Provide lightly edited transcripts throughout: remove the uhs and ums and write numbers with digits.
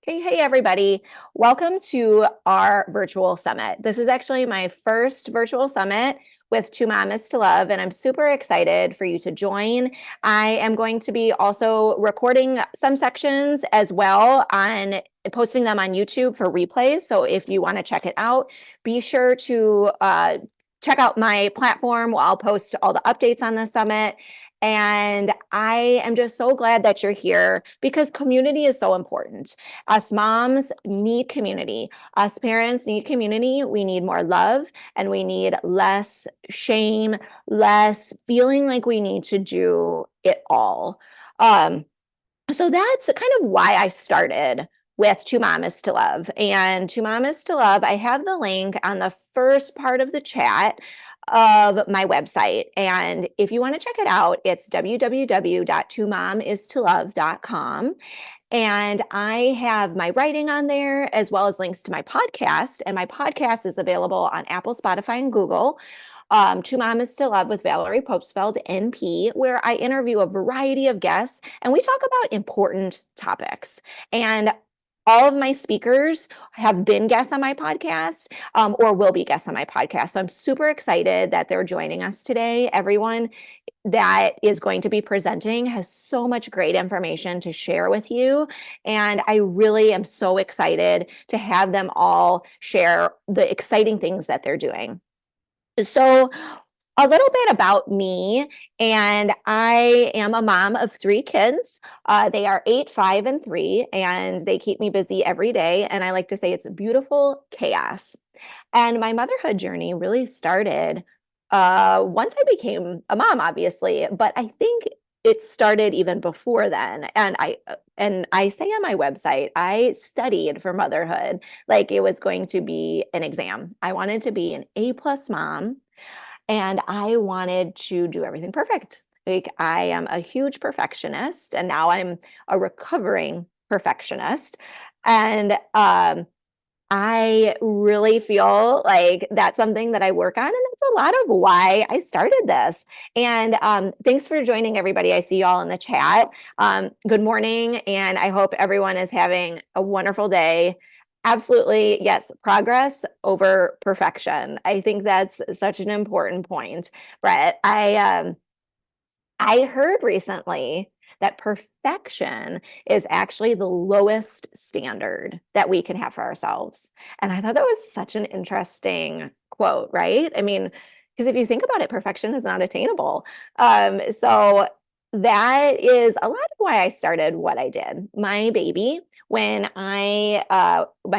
Hey, everybody. Welcome to our virtual summit. This is actually my first virtual summit with Two Mamas to Love, and I'm super excited for you to join. I am going to be also recording some sections as well on posting them on YouTube for replays. So if you want to check it out, be sure to check out my platform. I'll post all the updates on the summit. And I am just so glad that you're here because community is so important. Us moms need community. Us parents need community. We need more love and we need less shame, less feeling like we need to do it all. So that's kind of why I started with Two Mamas to Love. And Two Mamas to Love, I have the link on the first part of the chat of my website. And if you want to check it out, it's www.twomomisToLove.com. And I have my writing on there as well as links to my podcast. And my podcast is available on Apple, Spotify, and Google. Two Mamas to Love with Valerie Probstfeld, NP, where I interview a variety of guests and we talk about important topics. And all of my speakers have been guests on my podcast or will be guests on my podcast. So I'm super excited that they're joining us today. Everyone that is going to be presenting has so much great information to share with you. And I really am so excited to have them all share the exciting things that they're doing. So a little bit about me, and I am a mom of three kids. They are 8, 5, and 3, and they keep me busy every day. And I like to say it's beautiful chaos. And my motherhood journey really started once I became a mom, obviously, but I think it started even before then. And I say on my website, I studied for motherhood like it was going to be an exam. I wanted to be an A+ mom. And I wanted to do everything perfect. Like I am a huge perfectionist, and now I'm a recovering perfectionist. And I really feel like that's something that I work on, and that's a lot of why I started this. And thanks for joining, everybody. I see you all in the chat. Good morning, and I hope everyone is having a wonderful day. Absolutely, yes, progress over perfection. I think that's such an important point, Brett. I heard recently that perfection is actually the lowest standard that we can have for ourselves. And I thought that was such an interesting quote, right? I mean, because if you think about it, perfection is not attainable. So that is a lot of why I started what I did. My baby, when I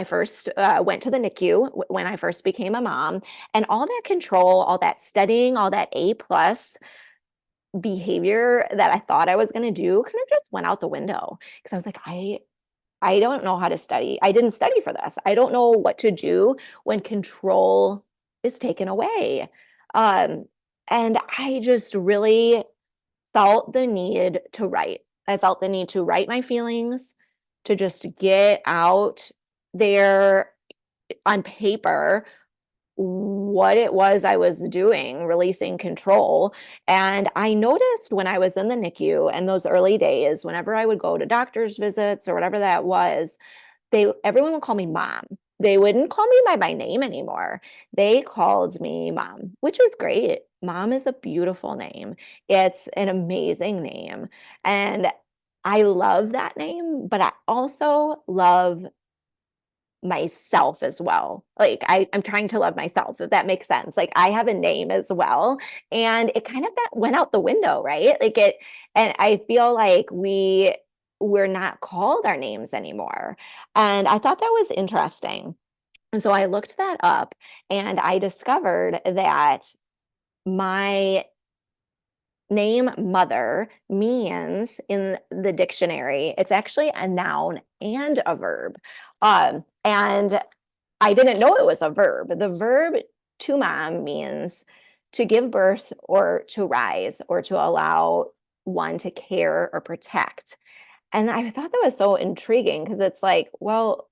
first went to the NICU, when I first became a mom, and all that control, all that studying, all that A+ behavior that I thought I was going to do kind of just went out the window because I was like, I don't know how to study. I didn't study for this. I don't know what to do when control is taken away. And I just really felt the need to write. I felt the need to write my feelings, to just get out there on paper what it was I was doing, releasing control. And I noticed when I was in the NICU and those early days, whenever I would go to doctor's visits or whatever that was, everyone would call me mom. They wouldn't call me by my name anymore. They called me mom, which was great. Mom is a beautiful name. It's an amazing name. And I love that name, but I also love myself as well. Like I'm trying to love myself, if that makes sense. Like I have a name as well. And it kind of went out the window, right? And I feel like we're not called our names anymore. And I thought that was interesting. And so I looked that up and I discovered that my name mother means in the dictionary, it's actually a noun and a verb. And I didn't know it was a verb. The verb to mom means to give birth or to rise or to allow one to care or protect. And I thought that was so intriguing because it's like, well,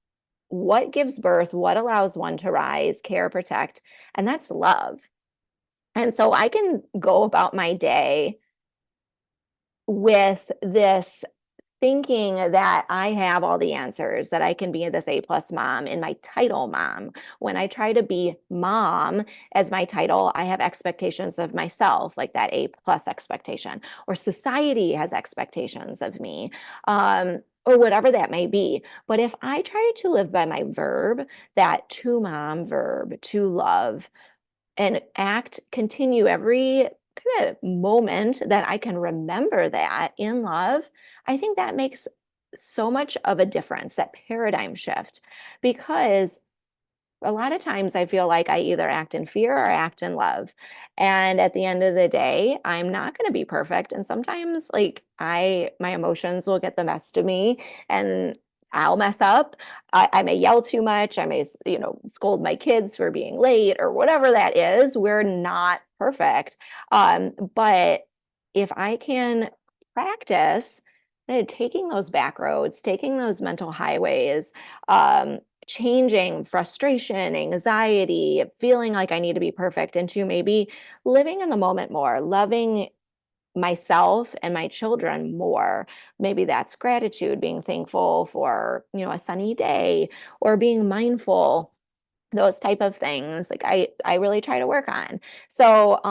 what gives birth? What allows one to rise, care, protect? And that's love. And so I can go about my day with this thinking that I have all the answers, that I can be this A+ mom in my title mom. When I try to be mom as my title, I have expectations of myself, like that A+ expectation, or society has expectations of me, or whatever that may be. But if I try to live by my verb, that to mom verb, to love, and continue every kind of moment that I can remember that in love, I think that makes so much of a difference, that paradigm shift, because a lot of times I feel like I either act in fear or act in love. And at the end of the day, I'm not going to be perfect. And sometimes like my emotions will get the best of me and I'll mess up. I may yell too much. I may, scold my kids for being late or whatever that is. We're not perfect. But if I can practice taking those back roads, taking those mental highways, changing frustration, anxiety, feeling like I need to be perfect into maybe living in the moment more, loving myself and my children more. Maybe that's gratitude, being thankful for, a sunny day, or being mindful, those type of things like I really try to work on. So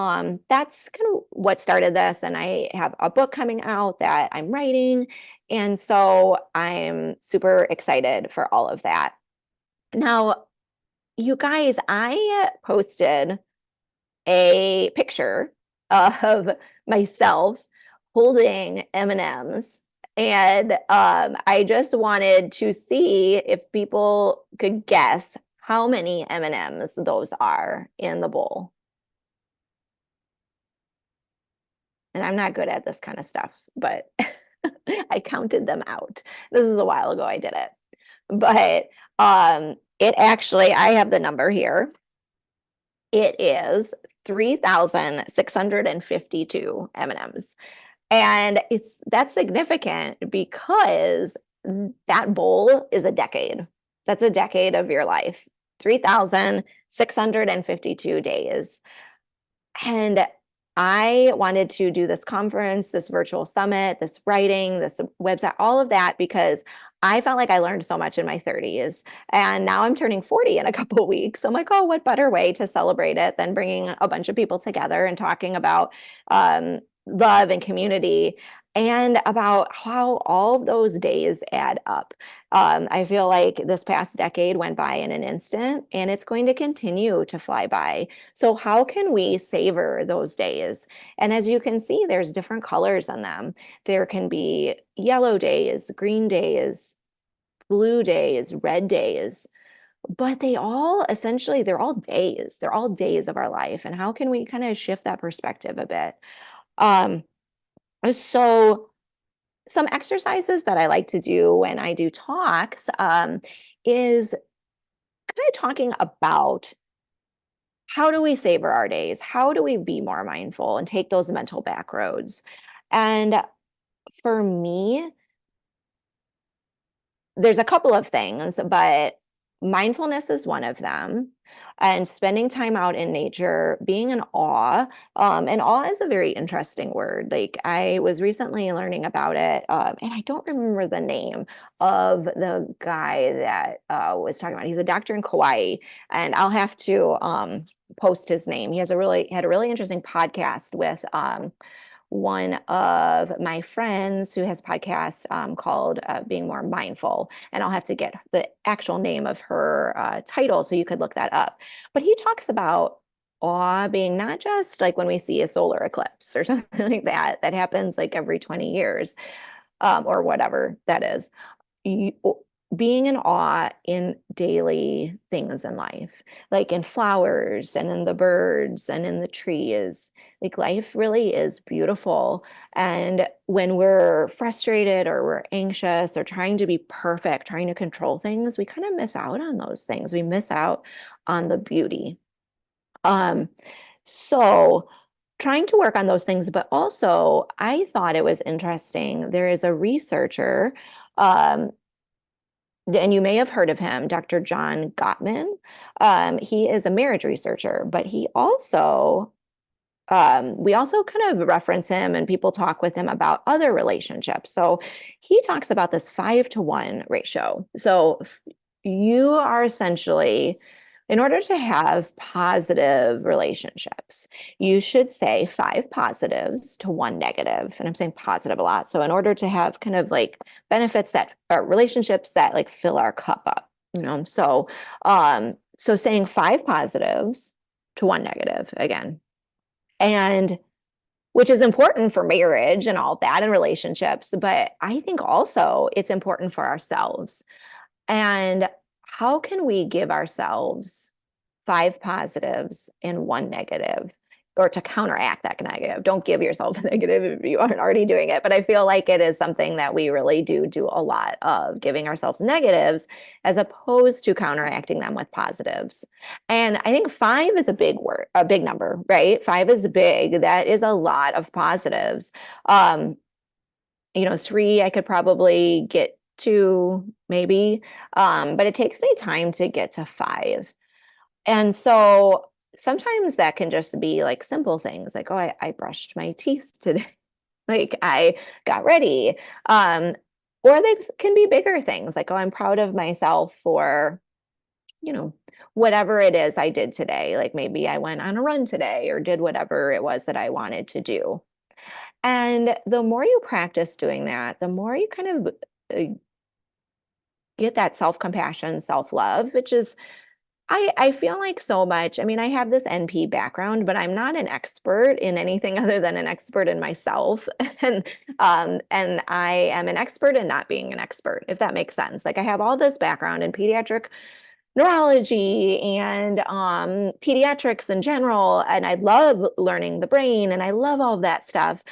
that's kind of what started this, and I have a book coming out that I'm writing, and so I'm super excited for all of that. Now, you guys, I posted a picture of myself holding M&Ms, and I just wanted to see if people could guess how many M&Ms those are in the bowl. And I'm not good at this kind of stuff, but I counted them out. This is a while ago I did it. But it actually, I have the number here. It is 3,652 M&Ms. And that's significant because that bowl is a decade. That's a decade of your life. 3,652 days. And I wanted to do this conference, this virtual summit, this writing, this website, all of that, because I felt like I learned so much in my 30s. And now I'm turning 40 in a couple of weeks. I'm like, oh, what better way to celebrate it than bringing a bunch of people together and talking about love and community, and about how all of those days add up. I feel like this past decade went by in an instant, and it's going to continue to fly by. So how can we savor those days? And as you can see, there's different colors in them. There can be yellow days, green days, blue days, red days, but they're all days. They're all days of our life. And how can we kind of shift that perspective a bit? So some exercises that I like to do when I do talks is kind of talking about how do we savor our days? How do we be more mindful and take those mental back roads? And for me, there's a couple of things, but mindfulness is one of them. And spending time out in nature, being in awe. And awe is a very interesting word. Like I was recently learning about it, and I don't remember the name of the guy that was talking about. He's a doctor in Kauai, and I'll have to post his name. He had a really interesting podcast with one of my friends who has a podcast called Being More Mindful. And I'll have to get the actual name of her title so you could look that up. But he talks about awe being not just like when we see a solar eclipse or something like that, that happens like every 20 years or whatever that is. Being in awe in daily things in life, like in flowers and in the birds and in the trees. Like life really is beautiful. And when we're frustrated or we're anxious or trying to be perfect, trying to control things, we kind of miss out on those things. We miss out on the beauty. So trying to work on those things, but also I thought it was interesting. There is a researcher, and you may have heard of him, Dr. John Gottman. He is a marriage researcher, but he also we also kind of reference him and people talk with him about other relationships. So he talks about this 5-to-1 ratio. So you are essentially, in order to have positive relationships, you should say 5 positives to 1 negative. And I'm saying positive a lot. So in order to have kind of like benefits that are relationships that like fill our cup up, so saying 5 positives to 1 negative again. And which is important for marriage and all that and relationships. But I think also it's important for ourselves. And how can we give ourselves 5 positives and 1 negative, or to counteract that negative? Don't give yourself a negative if you aren't already doing it. But I feel like it is something that we really do a lot of, giving ourselves negatives as opposed to counteracting them with positives. And I think 5 is a big number, right? 5 is big. That is a lot of positives. 3 I could probably get to maybe, but it takes me time to get to 5. And so sometimes that can just be like simple things like, oh, I brushed my teeth today. Like I got ready. Or they can be bigger things like, oh, I'm proud of myself for, whatever it is I did today. Like maybe I went on a run today or did whatever it was that I wanted to do. And the more you practice doing that, the more you kind of get that self-compassion, self-love, which is, I feel like so much. I mean, I have this NP background, but I'm not an expert in anything other than an expert in myself. And I am an expert in not being an expert, if that makes sense. Like I have all this background in pediatric neurology and pediatrics in general, and I love learning the brain and I love all of that stuff.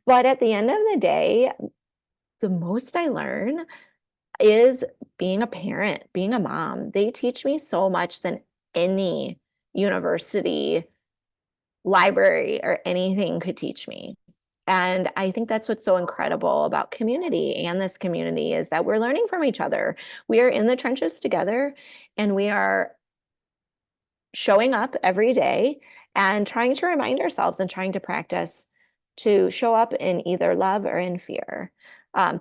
But at the end of the day, the most I learn is being a parent, being a mom. They teach me so much than any university, library, or anything could teach me. And I think that's what's so incredible about community and this community is that we're learning from each other. We are in the trenches together and we are showing up every day and trying to remind ourselves and trying to practice to show up in either love or in fear.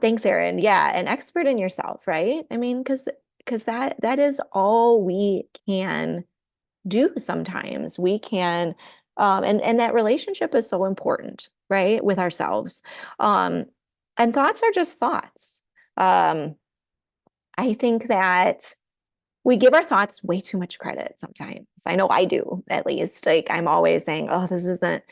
Thanks, Erin. Yeah, an expert in yourself, right? I mean, because that is all we can do sometimes. We can, and that relationship is so important, right, with ourselves. And thoughts are just thoughts. I think that we give our thoughts way too much credit sometimes. I know I do, at least. Like I'm always saying, oh, this isn't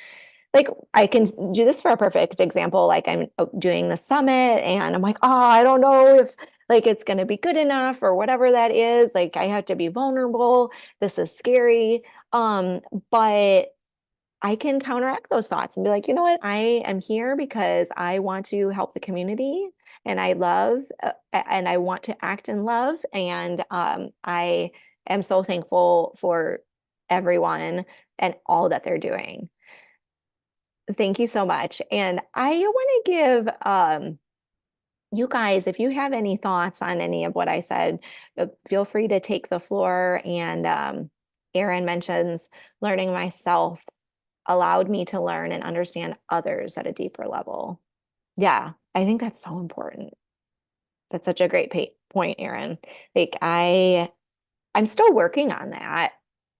like I can do this for a perfect example. Like I'm doing the summit and I'm like, oh, I don't know if like it's going to be good enough or whatever that is. Like I have to be vulnerable. This is scary. But I can counteract those thoughts and be like, you know what? I am here because I want to help the community and I love and I want to act in love. And I am so thankful for everyone and all that they're doing. Thank you so much. And I want to give you guys, if you have any thoughts on any of what I said, feel free to take the floor. And Erin mentions learning myself allowed me to learn and understand others at a deeper level. Yeah, I think that's so important. That's such a great point, Erin. Like I'm still working on that,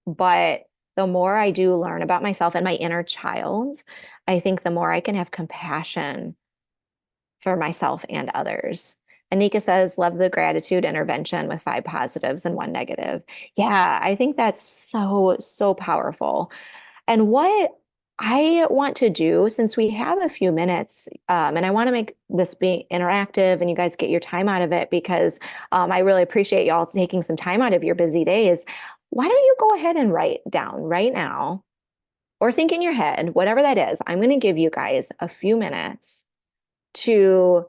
but the more I do learn about myself and my inner child, I think the more I can have compassion for myself and others. Anika says, love the gratitude intervention with 5 positives and 1 negative. Yeah, I think that's so, so powerful. And what I want to do, since we have a few minutes, and I want to make this be interactive and you guys get your time out of it because I really appreciate y'all taking some time out of your busy days. Why don't you go ahead and write down right now or think in your head, whatever that is. I'm going to give you guys a few minutes to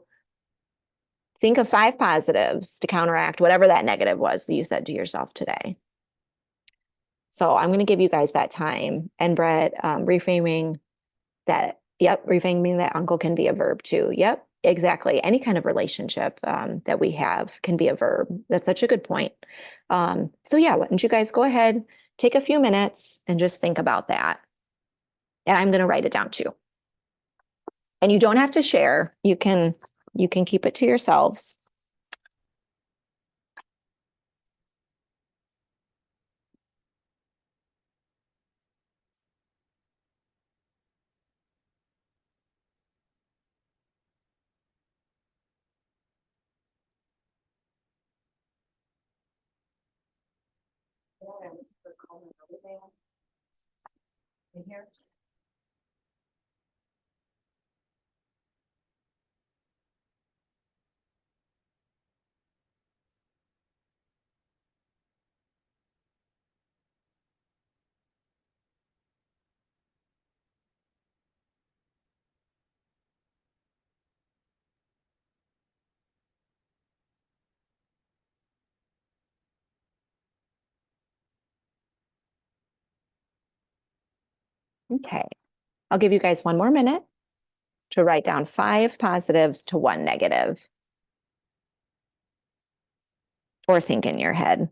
think of 5 positives to counteract whatever that negative was that you said to yourself today. So I'm going to give you guys that time. And Brett, reframing that, reframing that uncle can be a verb too. Yep, exactly. Any kind of relationship that we have can be a verb. That's such a good point. So yeah, why don't you guys go ahead, take a few minutes and just think about that. And I'm going to write it down too. And you don't have to share. You can keep it to yourselves. Okay. I'll give you guys one more minute to write down 5 positives to 1 negative, or think in your head.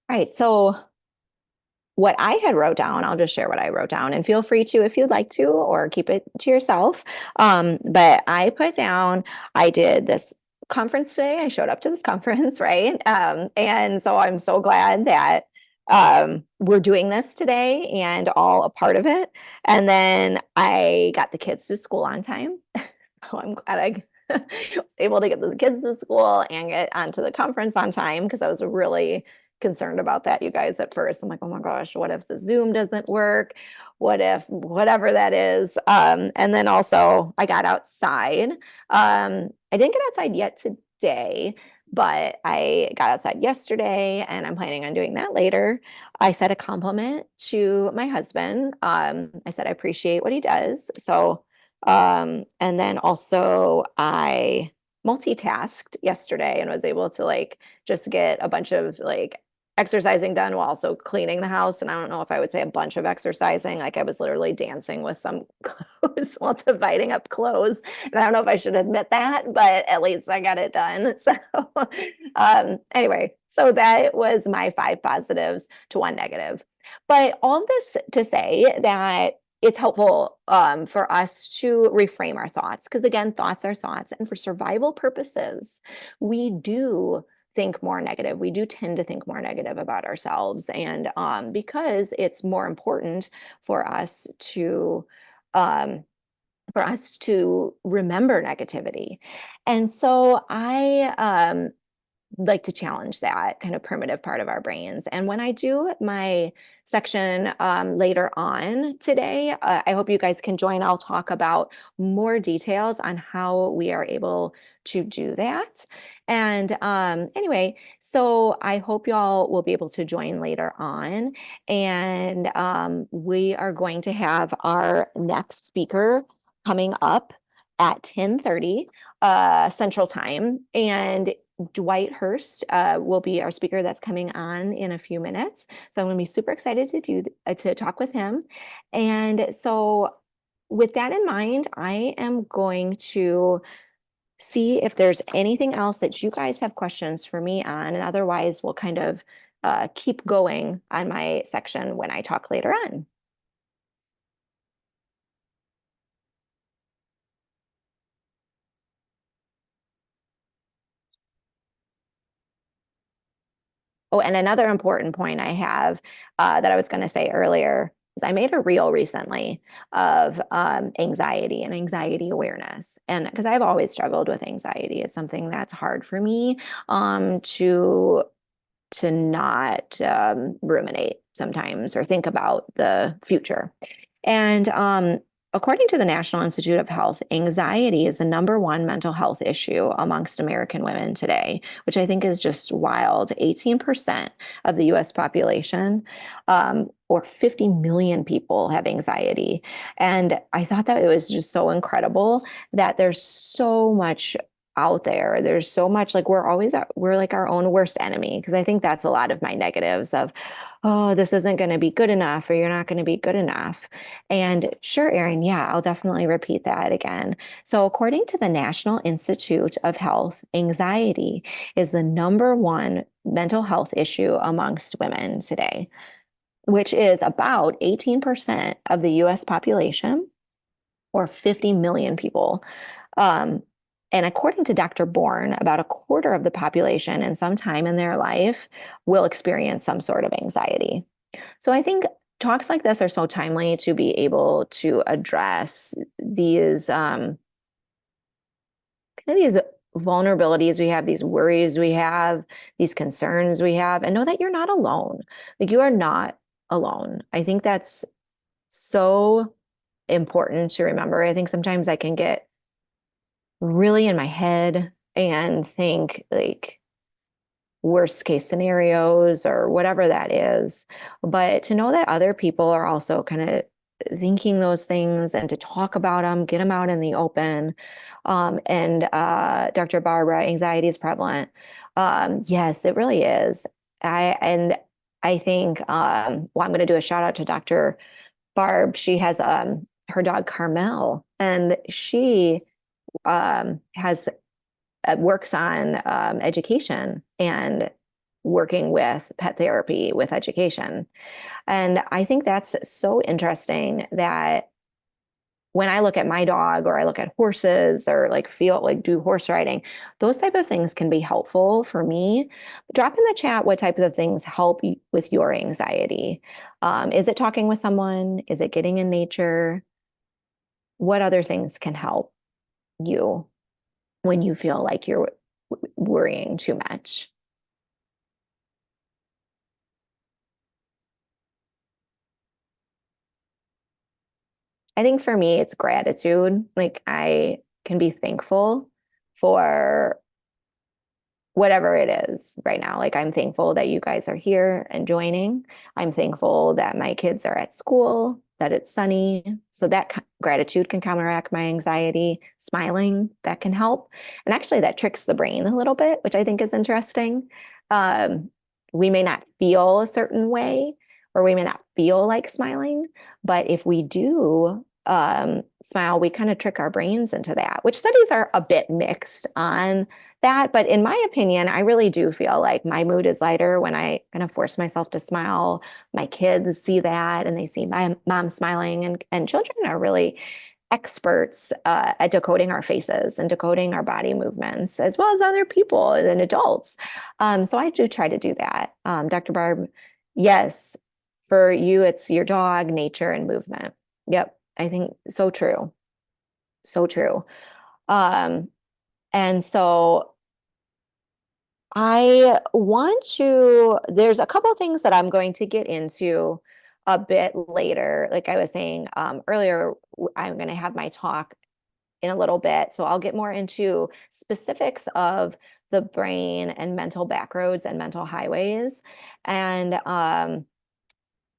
All right. So what I had wrote down, I'll just share what I wrote down, and feel free to if you'd like to, or keep it to yourself. But I put down, I did this conference today. I showed up to this conference, right? And so I'm so glad that we're doing this today and all a part of it. And then I got the kids to school on time. So I'm glad I was able to get the kids to school and get onto the conference on time, because I was really concerned about that, you guys, at first. I'm like, oh my gosh, what if the Zoom doesn't work? What if whatever that is? And then also I got outside. I didn't get outside yet today, but I got outside yesterday and I'm planning on doing that later. I said a compliment to my husband. I said I appreciate what he does. So and then also I multitasked yesterday and was able to like just get a bunch of like exercising done while also cleaning the house. And I don't know if I would say a bunch of exercising. Like I was literally dancing with some clothes while dividing up clothes. And I don't know if I should admit that, but at least I got it done. So anyway, so that was my 5 positives to 1 negative. But all this to say that it's helpful for us to reframe our thoughts, because again, thoughts are thoughts. And for survival purposes, we do think more negative. We do tend to think more negative about ourselves. And because it's more important for us to remember negativity. And so I like to challenge that kind of primitive part of our brains. And when I do my section later on today, I hope you guys can join. I'll talk about more details on how we are able to do that. And anyway, so I hope y'all will be able to join later on. And we are going to have our next speaker coming up at 10:30 Central Time. And Dwight Hurst will be our speaker that's coming on in a few minutes. So I'm going to be super excited to talk with him. And so with that in mind, I am going to see if there's anything else that you guys have questions for me on. And otherwise, we'll kind of keep going on my section when I talk later on. Oh, and another important point I have that I was going to say earlier is I made a reel recently of anxiety and anxiety awareness. And because I've always struggled with anxiety, it's something that's hard for me to not ruminate sometimes or think about the future. And according to the National Institute of Health, anxiety is the #1 mental health issue amongst American women today, which I think is just wild. 18% of the US population, or 50 million people, have anxiety. And I thought that it was just so incredible that there's so much out there. There's so much, like we're like our own worst enemy, because I think that's a lot of my negatives of, oh, this isn't going to be good enough, or you're not going to be good enough. And sure, Erin, yeah, I'll definitely repeat that again. So, according to the National Institute of Health, anxiety is the number one mental health issue amongst women today, which is about 18% of the US population, or 50 million people. Um, and according to Dr. Bourne, about a quarter of the population in some time in their life will experience some sort of anxiety. So I think talks like this are so timely to be able to address these vulnerabilities we have, these worries we have, these concerns we have, and know that you're not alone. Like, you are not alone. I think that's so important to remember. I think sometimes I can get really in my head and think like worst case scenarios or whatever that is. But to know that other people are also kind of thinking those things, and to talk about them, get them out in the open. And Dr. Barbara, anxiety is prevalent. Yes, it really is. I think, well, I'm going to do a shout out to Dr. Barb. She has her dog Carmel, and she has works on education and working with pet therapy with education. And I think that's so interesting that when I look at my dog, or I look at horses, or like feel like do horse riding, those type of things can be helpful for me. Drop in the chat what type of things help you with your anxiety. Is it talking with someone? Is it getting in nature? What other things can help you when you feel like you're worrying too much? I think for me, it's gratitude. Like, I can be thankful for whatever it is right now. Like, I'm thankful that you guys are here and joining. I'm thankful that my kids are at school, that it's sunny. So that gratitude can counteract my anxiety. Smiling, that can help. And actually, that tricks the brain a little bit, which I think is interesting. Um, we may not feel a certain way, or we may not feel like smiling, but if we do smile, we kind of trick our brains into that, which studies are a bit mixed on that. But in my opinion, I really do feel like my mood is lighter when I kind of force myself to smile. My kids see that, and they see my mom smiling, and children are really experts at decoding our faces and decoding our body movements, as well as other people and adults. So I do try to do that. Dr. Barb, yes, for you, it's your dog, nature, and movement. Yep, I think so true. So true. Um, and so there's a couple of things that I'm going to get into a bit later. Like I was saying earlier, I'm going to have my talk in a little bit. So I'll get more into specifics of the brain and mental backroads and mental highways. And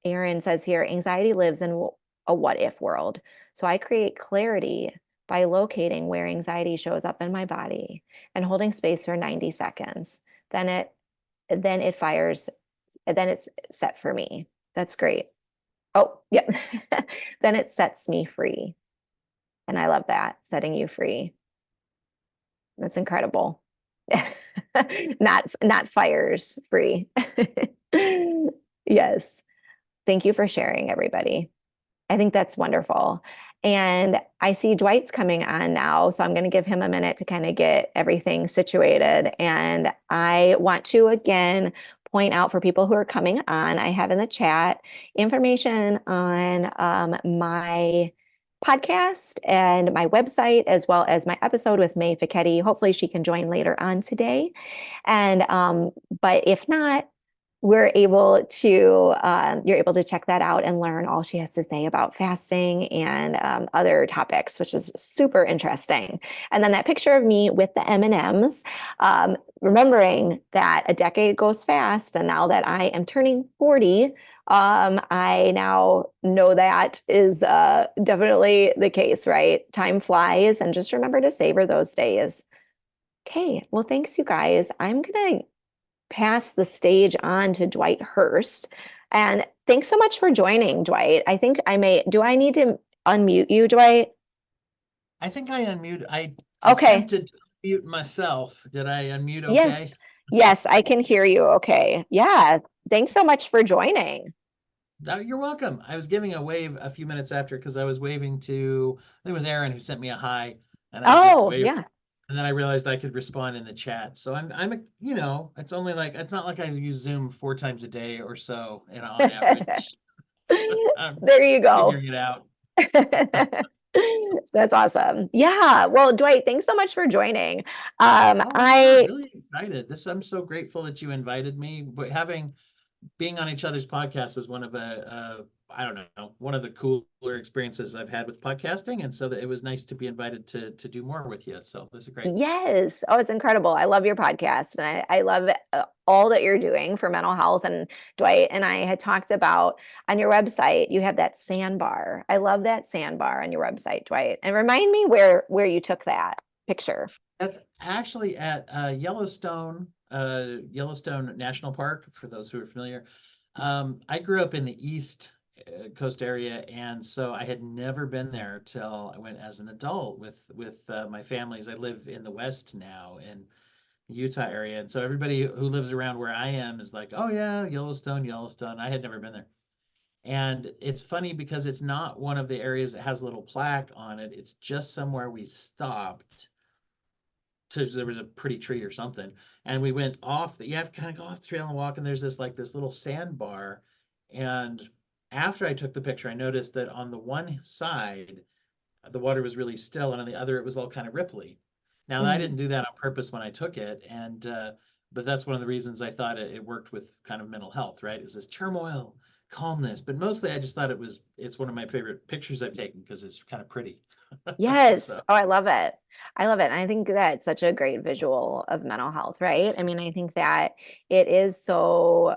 Erin says here, anxiety lives in a what if world. So I create clarity by locating where anxiety shows up in my body and holding space for 90 seconds. Then it fires, then it's set for me. That's great. Oh, yep. Then it sets me free. And I love that, setting you free. That's incredible. Not fires free. Yes. Thank you for sharing, everybody. I think that's wonderful. And I see Dwight's coming on now, so I'm going to give him a minute to kind of get everything situated. And I want to again point out for people who are coming on, I have in the chat information on my podcast and my website, as well as my episode with May Fichetti. Hopefully she can join later on today. And but if not, you're able to check that out and learn all she has to say about fasting and other topics, which is super interesting. And then that picture of me with the M&Ms, remembering that a decade goes fast, and now that I am turning 40, I now know that is definitely the case, right? Time flies, and just remember to savor those days. Okay, well, thanks, you guys. I'm gonna pass the stage on to Dwight Hurst. And thanks so much for joining, Dwight. I think do I need to unmute you, Dwight? I think I unmuted. I Okay. attempted to mute myself. Did I unmute okay? Yes. Yes, I can hear you. Okay. Yeah. Thanks so much for joining. No, you're welcome. I was giving a wave a few minutes after because I was waving to, I think it was Aaron who sent me a hi, and I was just Oh, waving. yeah. And then I realized I could respond in the chat. So it's only like, it's not like I use Zoom 4 times a day or so, on average. I'm There you go. figuring it out. That's awesome. Yeah. Well, Dwight, thanks so much for joining. Oh, sure. I Really excited. I'm so grateful that you invited me. But being on each other's podcasts is one of I don't know, one of the cooler experiences I've had with podcasting, and so that it was nice to be invited to do more with you. So this is great. Yes. Oh, it's incredible. I love your podcast and I love all that you're doing for mental health. And Dwight and I had talked about on your website, you have that sandbar. I love that sandbar on your website, Dwight. And remind me where you took that picture. That's actually at Yellowstone National Park. For those who are familiar, I grew up in the East Coast area, and so I had never been there till I went as an adult with my families. I live in the West now, in Utah area. And so everybody who lives around where I am is like, oh yeah, Yellowstone, Yellowstone. I had never been there. And it's funny because it's not one of the areas that has a little plaque on it. It's just somewhere we stopped to, there was a pretty tree or something. And we went off you have to kind of go off the trail and walk, and there's this little sandbar. And after I took the picture, I noticed that on the one side, the water was really still, and on the other, it was all kind of ripply. Now, I Mm. didn't do that on purpose when I took it, but that's one of the reasons I thought it worked with kind of mental health, right? Is this turmoil, calmness, but mostly I just thought it's one of my favorite pictures I've taken because it's kind of pretty. Yes. So Oh, I love it. I love it. And I think that's such a great visual of mental health, right? I mean, I think that it is so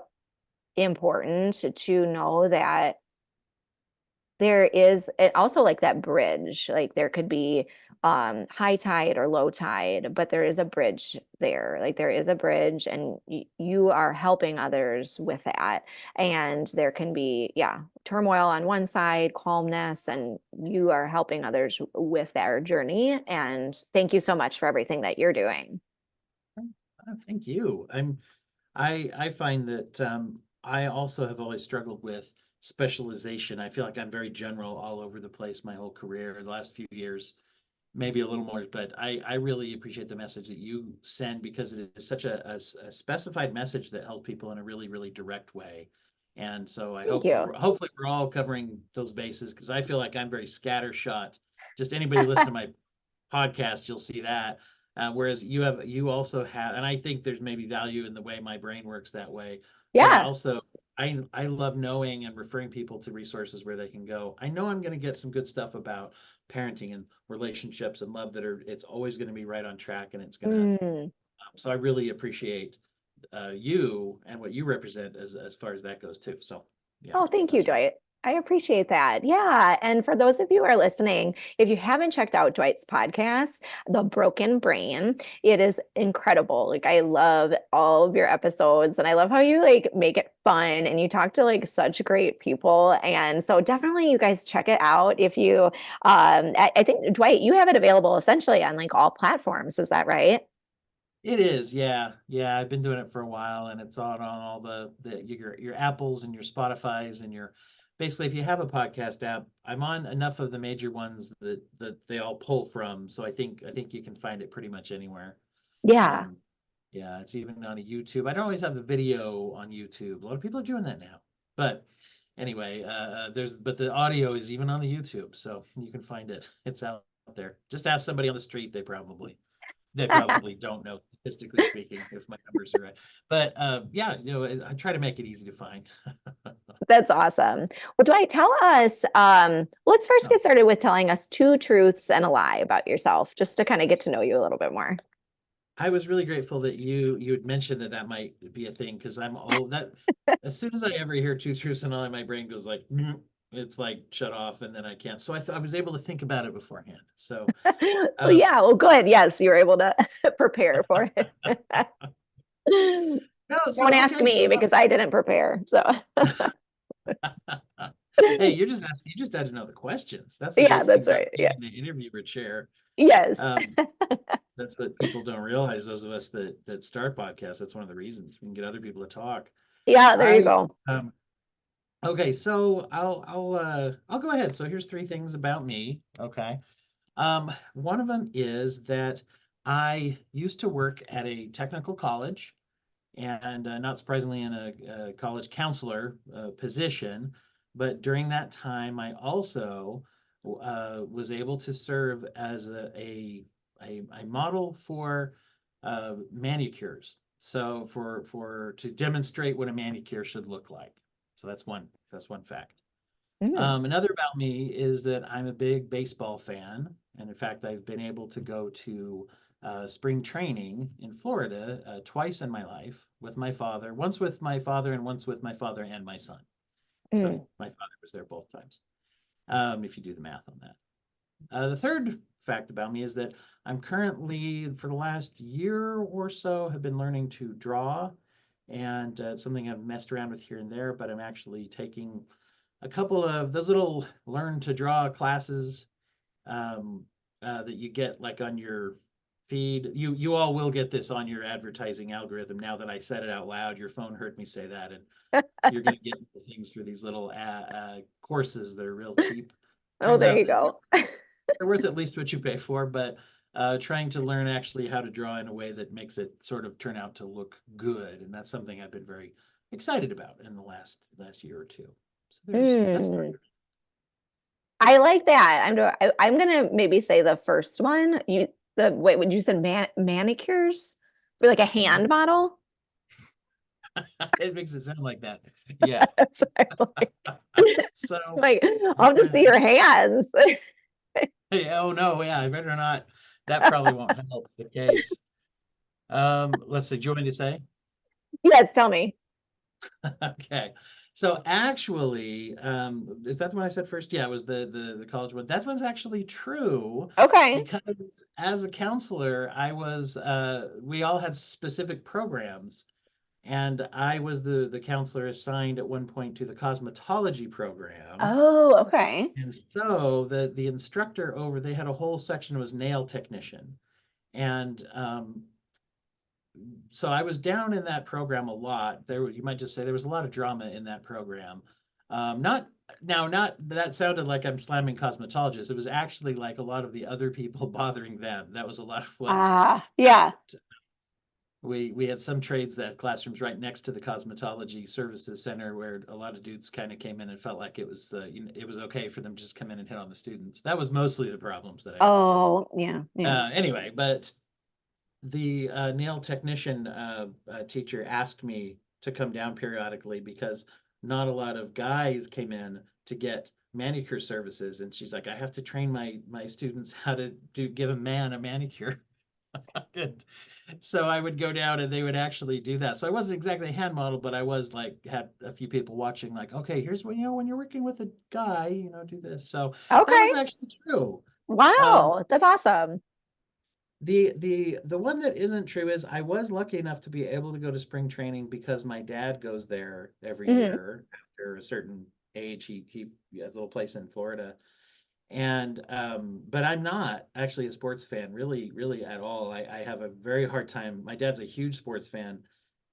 important to know that there is also like that bridge, like there could be high tide or low tide, but there is a bridge there. Like there is a bridge and you are helping others with that. And there can be, yeah, turmoil on one side, calmness, and you are helping others with their journey. And thank you so much for everything that you're doing. thank you. I find that I also have always struggled with specialization. I feel like I'm very general all over the place my whole career, the last few years, maybe a little more, but I really appreciate the message that you send because it is such a specified message that helps people in a really, really direct way. And so Thank you. hopefully we're all covering those bases because I feel like I'm very scattershot. Just anybody listen to my podcast, you'll see that. Whereas you also have, and I think there's maybe value in the way my brain works that way. But Yeah. I love knowing and referring people to resources where they can go. I know I'm going to get some good stuff about parenting and relationships and love that it's always going to be right on track, and it's going to. Mm. So I really appreciate you and what you represent as far as that goes too. So yeah, Oh, thank you, that's Dwight. I appreciate that. Yeah. And for those of you who are listening, if you haven't checked out Dwight's podcast, The Broken Brain, it is incredible. Like I love all of your episodes and I love how you like make it fun and you talk to like such great people. And so definitely you guys check it out if you I think Dwight, you have it available essentially on like all platforms. Is that right? It is, yeah, yeah. I've been doing it for a while, and it's on all your Apples and your Spotify's and your basically if you have a podcast app, I'm on enough of the major ones that they all pull from. So I think you can find it pretty much anywhere. Yeah. Um, yeah, it's even on a YouTube. I don't always have the video on YouTube. A lot of people are doing that now, but anyway, but the audio is even on the YouTube, so you can find it. It's out there. Just ask somebody on the street; they probably don't know, statistically speaking, if my numbers are right. But yeah, I try to make it easy to find. That's awesome. Well, Dwight, tell us, let's first Oh, get started with telling us two truths and a lie about yourself, just to kind of get to know you a little bit more. I was really grateful that you had mentioned that might be a thing because I'm all that. As soon as I ever hear two truths and a lie, my brain goes like, it's like shut off, and then I can't. So I thought I was able to think about it beforehand. So Well, uh, yeah, well, good. Yes, you were able to prepare for it. no, so Don't ask okay, me so because I didn't prepare. So, Hey, you just had to know the questions. That's the Yeah, good thing that's about right. being Yeah. in the interviewer chair. Yes. Um, that's what people don't realize, those of us that start podcasts. That's one of the reasons we can get other people to talk. Yeah, there you I go. okay, so I'll go ahead. So here's three things about me. Okay. One of them is that I used to work at a technical college, and not surprisingly in a college counselor position. But during that time, I also was able to serve as a model for manicures. So for to demonstrate what a manicure should look like. So that's one fact. Mm, Another about me is that I'm a big baseball fan, and in fact, I've been able to go to spring training in Florida twice in my life with my father, once with my father and once with my father and my son. So mm. my father was there both times, if you do the math on that. The third fact about me is that I'm currently, for the last year or so, have been learning to draw, and it's something I've messed around with here and there, but I'm actually taking a couple of those little learn to draw classes um, that you get like on your feed. You all will get this on your advertising algorithm now that I said it out loud. Your phone heard me say that, and you're going to get things through these little courses that are real cheap. Oh, Turns there out you that go. they're worth at least what you pay for, but trying to learn actually how to draw in a way that makes it sort of turn out to look good, and that's something I've been very excited about in the last year or two. So that's three. Mm. I like that. I'm gonna maybe say the first one. Wait, when you said manicures for like a hand model? It makes it sound like that. Yeah. So I'm like, So, like, I'm I'll just trying see to, your hands. hey, oh no, yeah, I better not. That probably won't help the case. Let's see, do you want me to say? Yes, tell me. Okay. So actually, is that the one I said first? Yeah, it was the college one. That one's actually true Okay. because as a counselor, we all had specific programs. And I was the counselor assigned at one point to the cosmetology program. Oh, okay. And so the instructor they had a whole section that was nail technician. And so I was down in that program a lot. You might just say there was a lot of drama in that program. Not not that sounded like I'm slamming cosmetologists. It was actually like a lot of the other people bothering them. That was a lot of what Ah, yeah. happened. We had some trades that had classrooms right next to the cosmetology services center where a lot of dudes kind of came in and felt like it was okay for them to just come in and hit on the students. That was mostly the problems that I found. Oh, yeah, yeah. Anyway, but the nail technician teacher asked me to come down periodically because not a lot of guys came in to get manicure services, and she's like, I have to train my students how to give a man a manicure. Good. So I would go down and they would actually do that. So I wasn't exactly a hand model, but I was like had a few people watching, like, okay, here's when when you're working with a guy, do this. So that Okay. was actually true. Um, Wow, that's awesome. the one that isn't true is I was lucky enough to be able to go to spring training because my dad goes there every Hmm. year after a certain age. He has a little place in Florida. And but I'm not actually a sports fan, really at all. I have a very hard time. My dad's a huge sports fan,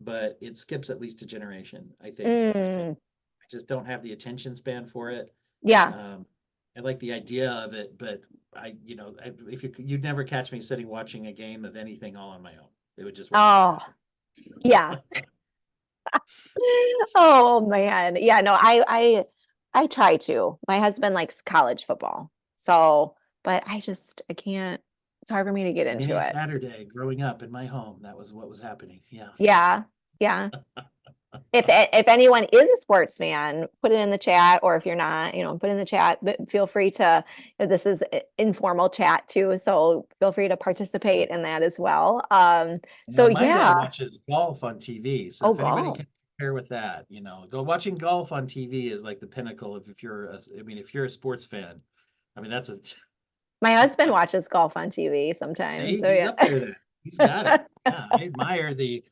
but it skips at least a generation, I think. Mm, I just don't have the attention span for it. yeah. Um, I like the idea of it, but if you'd never catch me sitting watching a game of anything all on my own. It would just would never Oh, happen. yeah. Oh man. Yeah, no, I try to. My husband likes college football. So, but I can't, it's hard for me to get into Many a it. Saturday growing up in my home, that was what was happening. Yeah. Yeah. Yeah. If anyone is a sports fan, put it in the chat, or if you're not, put in the chat, but feel free to, this is informal chat too, so feel free to participate in that as well. So My yeah. dad watches golf on TV. So Oh, if anybody golf. can compare with that, go watching golf on TV is like the pinnacle of if you're a sports fan, I mean, that's a, My husband watches golf on TV sometimes. see, So he's yeah. up there then. He's got it. Yeah, I admire the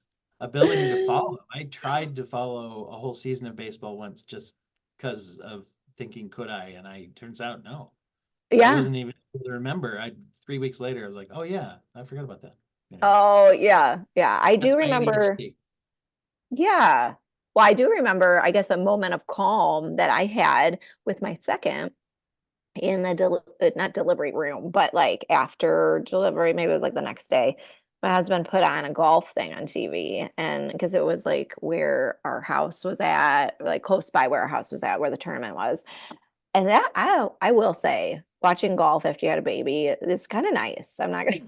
ability to follow. I tried to follow a whole season of baseball once, just because of thinking, could I? And I turns out no. I Yeah. wasn't even able to remember. 3 weeks later, I was like, oh yeah, I forgot about that. Oh, yeah. Yeah. I do That's my remember. ADHD. Yeah. Well, I do remember, I guess, a moment of calm that I had with my second in the not delivery room, but like after delivery, maybe it was like the next day. My husband put on a golf thing on TV, and because it was like where our house was at, like close by where our house was at, where the tournament was. And that I will say, watching golf after you had a baby is kind of nice. I'm not gonna.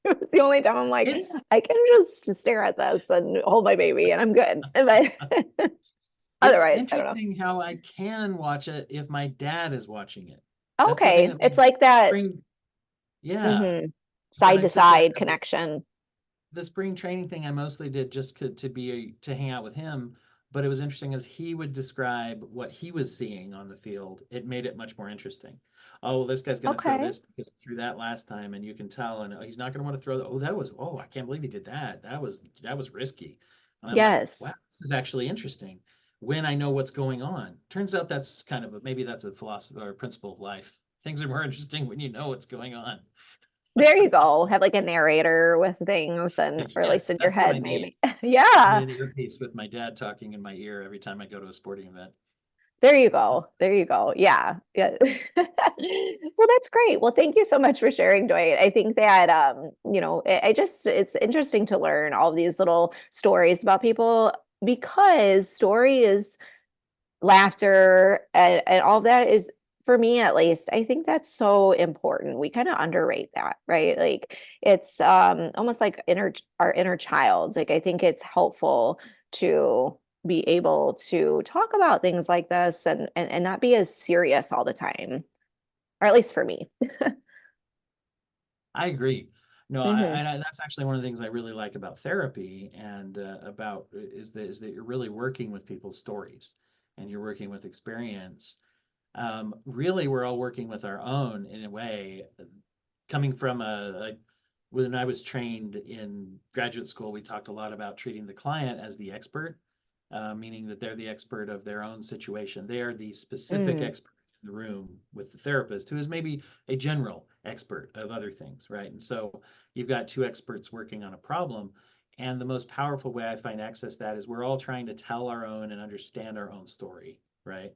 It was the only time I'm like, It's I can just stare at this and hold my baby, and I'm good. But it's otherwise, I don't know. interesting how I can watch it if my dad is watching it. That's the thing Okay, that it's like that. spring, yeah, when Side I to took that side connection. the spring training thing I mostly did just to hang out with him. But it was interesting as he would describe what he was seeing on the field. It made it much more interesting. Oh, well, this guy's going to throw Okay. this because he threw that last time, and you can tell. And he's not going to want to throw that. Oh, that was. Oh, I can't believe he did that. That was risky. And I'm like, wow, Yes. this is actually interesting. When I know what's going on, turns out that's maybe that's a philosophy or a principle of life. Things are more interesting when you know what's going on. There you go. Have like a narrator with things and or at least Yes, in your that's what I head, need. maybe. I need Yeah. an earpiece with my dad talking in my ear every time I go to a sporting event. There you go. There you go. Yeah. Yeah. Well, that's great. Well, thank you so much for sharing, Dwight. I think that I just it's interesting to learn all these little stories about people because story is laughter and all that is for me at least. I think that's so important. We kind of underrate that, right? Like it's almost like our inner child. Like I think it's helpful to be able to talk about things like this and not be as serious all the time, or at least for me. I agree. No, Hmm. that's actually one of the things I really like about therapy and about is that you're really working with people's stories and you're working with experience. Really, we're all working with our own in a way. Coming from when I was trained in graduate school, we talked a lot about treating the client as the expert, meaning that they're the expert of their own situation. They are the specific Mm, expert in the room with the therapist, who is maybe a general expert of other things, right? And so you've got two experts working on a problem. And the most powerful way I find access that is we're all trying to tell our own and understand our own story, right?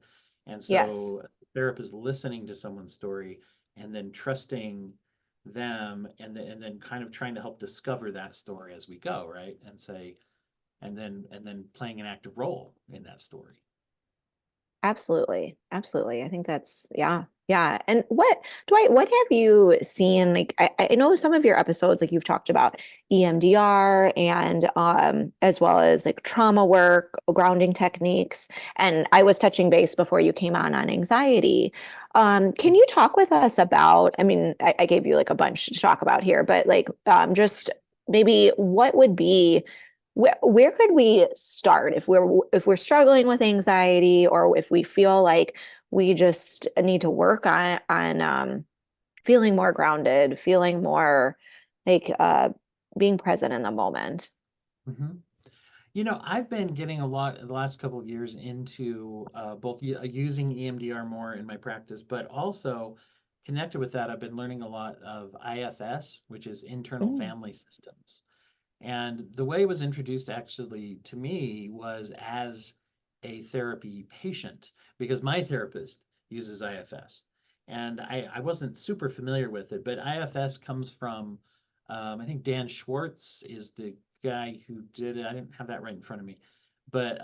And yes, so a therapist listening to someone's story and then trusting them and then kind of trying to help discover that story as we go, right? And then playing an active role in that story. absolutely. Absolutely. I think that's, yeah. Yeah. And Dwight, what have you seen? Like, I know some of your episodes, like you've talked about EMDR and as well as like trauma work, grounding techniques. And I was touching base before you came on anxiety. Can you talk with us about, I mean, I gave you like a bunch to talk about here, but like just maybe what would be where could we start if we're struggling with anxiety or if we feel like we just need to work on feeling more grounded, feeling more like being present in the moment. hmm I've been getting a lot the last couple of years into both using EMDR more in my practice, but also connected with that, I've been learning a lot of IFS, which is internal Mm, family systems. And the way it was introduced actually to me was as a therapy patient, because my therapist uses IFS. And I wasn't super familiar with it, but IFS comes from, I think Dan Schwartz is the guy who did it. I didn't have that right in front of me, but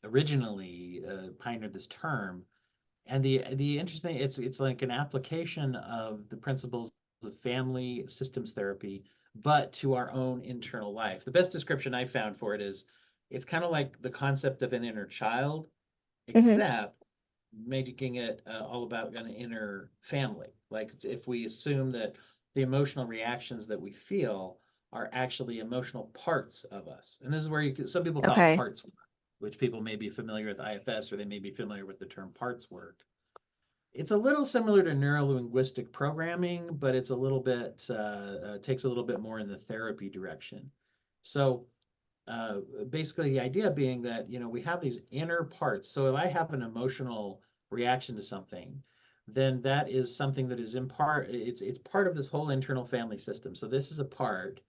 originally pioneered this term. And the interesting, it's like an application of the principles of family systems therapy, but to our own internal life. The best description I found for it is it's kind of like the concept of an inner child, mhm. except making it all about an inner family. Like if we assume that the emotional reactions that we feel are actually emotional parts of us. And this is where some people call it Okay. parts work, which people may be familiar with IFS or they may be familiar with the term parts work. It's a little similar to neuro-linguistic programming, but it's a little bit takes a little bit more in the therapy direction. So basically the idea being that, we have these inner parts. So if I have an emotional reaction to something, then that is something that is in part, it's part of this whole internal family system. So this is a part